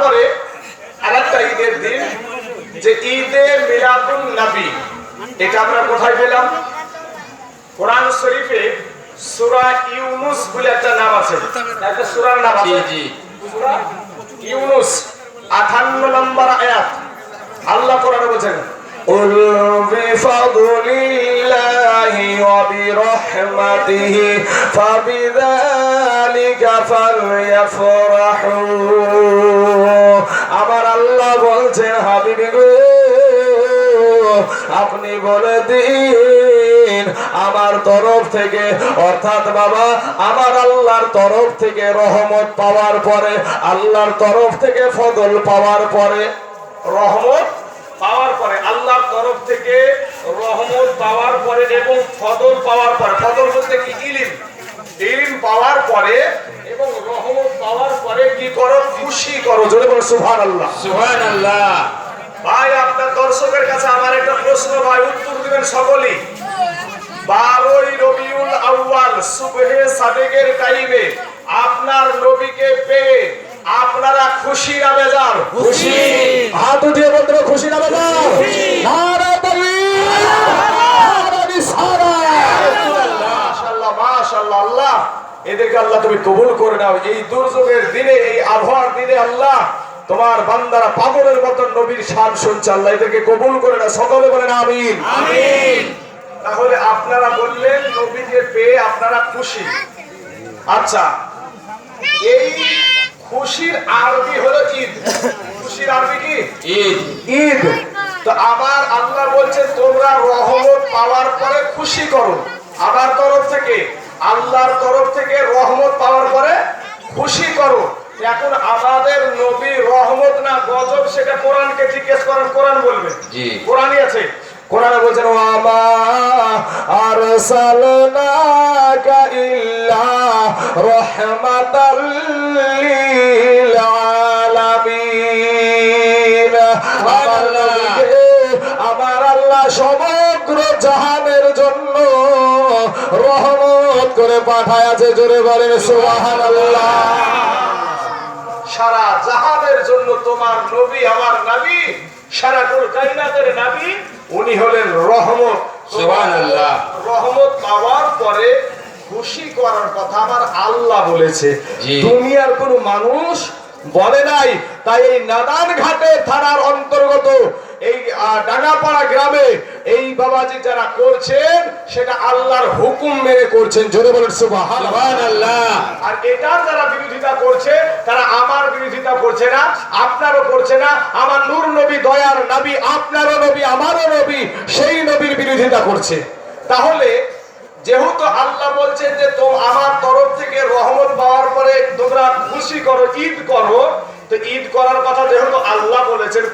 পরে আরেকটা ঈদের দিন যে ঈদে মিলাদুন নবী, এটা আমরা কোথায় পেলাম? কোরআন শরীফে সূরা ইউনুস বলে একটা নাম আছে, একটা সূরার নাম আছে। জি সূরা ইউনুস 58 নম্বর আয়াত। আল্লাহ কোরআনে বলেন, قل بفضل الله وبرحمته فبذلك فليفرحوا। আমার আল্লাহ বলছেন, হাবিবি গো আপনি বলে দিন আমার তরফ থেকে, অর্থাৎ বাবা আমার আল্লাহর তরফ থেকে রহমত পাওয়ার পরে, আল্লাহর তরফ থেকে ফজল পাওয়ার পরে, রহমত পাওয়ার পরে, আল্লাহর তরফ থেকে রহমত পাওয়ার পরে এবং ফজল পাওয়ার পরে, ফজল বলতে কি? ইলম। ইলম পাওয়ার পরে এবং রহমত পাওয়ার পরে কি করো? খুশি করো। জোরে বলো সুবহানাল্লাহ। সুবহানাল্লাহ। ভাই আপনার দর্শকের কাছে আমার একটা প্রশ্ন, ভাই উত্তর দিবেন সকলেই। 12ই রবিউল আউয়াল সুবহে সাদেকের টাইমে আপনার নবীকে পেয়ে আপনারা খুশি না বেজার? খুশি। হাত উঠিয়ে বলতে হবে খুশি না বেজার? নারে তাকবীর, নারে রিসালাত। মাশাআল্লাহ মাশাআল্লাহ। আল্লাহ এদেরকে আল্লাহ তুমি কবুল করে নাও। এই দুর্যোগের দিনে, এই আবহাওয়ার দিনে আল্লাহ তোমার বান্দারা পাগলের মতো নবীর শান শুনছে, আল্লাহ এদেরকে কবুল করে নাও। সকলে বলেন আমিন। আমিন। তাহলে আপনারা বললেন নবীকে পেয়ে আপনারা খুশি। আচ্ছা, এই খুশির আরবি হলো ঈদ। খুশির আরবি কি? ঈদ। ঈদ। তো আবার আল্লাহ বলছেন তোমরা রহমত পাওয়ার পরে খুশি করো। আমার তরফ থেকে, আল্লাহর তরফ থেকে রহমত পাওয়ার পরে খুশি করো। এখন আমাদের নবী রহমত না গজব, সেটা কোরআনকে জিজ্ঞেস করেন, কোরআন বলবে। জি। কোরআনই আছে। কোরআনে বলছেন ওয়ামা আরসালনাকা ইল্লা রাহমাতাল লিল আলামিন। আমার আল্লাহ সমগ্র জাহানের জন্য রহমত করে পাঠায় আছে। জোরে বলেন সুবহানাল্লাহ। সারা জাহানের জন্য তোমার নবী, আমার নবী, সারা কায়নাতের নবী, উনি হলেন রহমত। সুবহানাল্লাহ। রহমত পাওয়ার পরে খুশি করার কথা আমার আল্লাহ বলেছে, দুনিয়ার কোন মানুষ বলে নাই। তাই এই নাদান ঘাটে থানার অন্তর্গত এই ডাঙ্গাপাড়া গ্রামে এই বাবাজি যারা করছেন সেটা আল্লাহর হুকুম মেনে করছেন। জোরে বলেন সুবহানাল্লাহ। আর এটার যারা বিরোধিতা করছে তারা আমার বিরোধিতা করছে না, আপনারও করছে না। আমার নূর নবী, দয়ার নবী, আপনারও নবী, আমারও নবী, সেই নবীর বিরোধিতা করছে। তাহলে যেহেতু আল্লাহ বলছেন যে আমার তরফ থেকে রহমত পাওয়ার পরে তোমরা খুশি করো, ঈদ করো, তো ঈদ করার কথা যেহেতু আল্লাহ বলেছেন,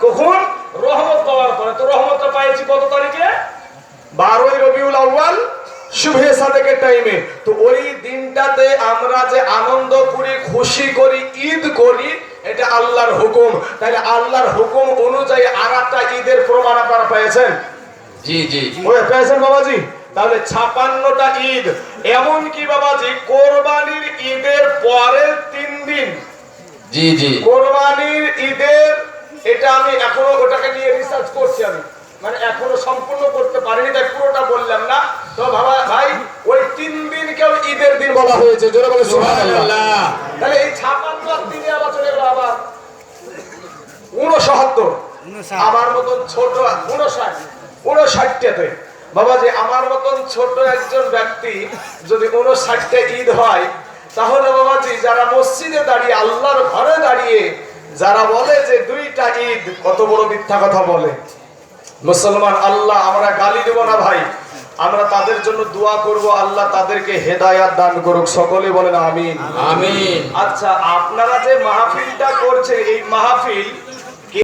কখন? রহমত পাওয়ার পরে। তো রহমতটা পাইছি কত তারিখে? 12ই রবিউল আউয়াল শুভে সাদেকের টাইমে। তো ওই দিনটাতে আমরা যে আনন্দ করি, খুশি করি, ঈদ করি, এটা আল্লাহর হুকুম। তাহলে আল্লাহর হুকুম অনুযায়ী আর একটা ঈদের প্রমাণ আপনারা পেয়েছেন? জি জি পেয়েছেন বাবাজি। তাহলে 56টা ঈদ, এমন কি বাবাজি কোরবানির ঈদের পরের 3 দিন, জি জি কোরবানির ঈদের, এটা আমি এখনো ওটাকে নিয়ে রিসার্চ করছি, আমি মানে এখনো সম্পূর্ণ করতে পারিনি, তাই পুরোটা বললাম না। তো বাবা ভাই ওই 3 দিনকেও ঈদের দিন বলা হয়েছে। জোরে বলে সুবহানাল্লাহ। তাহলে এই 56 দিনে আবার চলে গেল আবার 69, আমার মতন ছোট 59টাতে বাবাজি, আমার মতন ছোট একজন ব্যক্তি যদি 59টা ঈদ হয়, তাহলে বাবাজি যারা মসজিদে দাঁড়িয়ে, আল্লাহর ঘরে দাঁড়িয়ে যারা বলে যে 2টা ঈদ, কত বড় মিথ্যা কথা বলে মুসলমান। আল্লাহ, আমরা গালি দেব না ভাই, আমরা তাদের জন্য দোয়া করব, আল্লাহ তাদেরকে হেদায়াত দান করুক। সকলে বলেন আমিন। আমিন। আচ্ছা, আপনারা যে মাহফিলটা করছেন, এই মাহফিল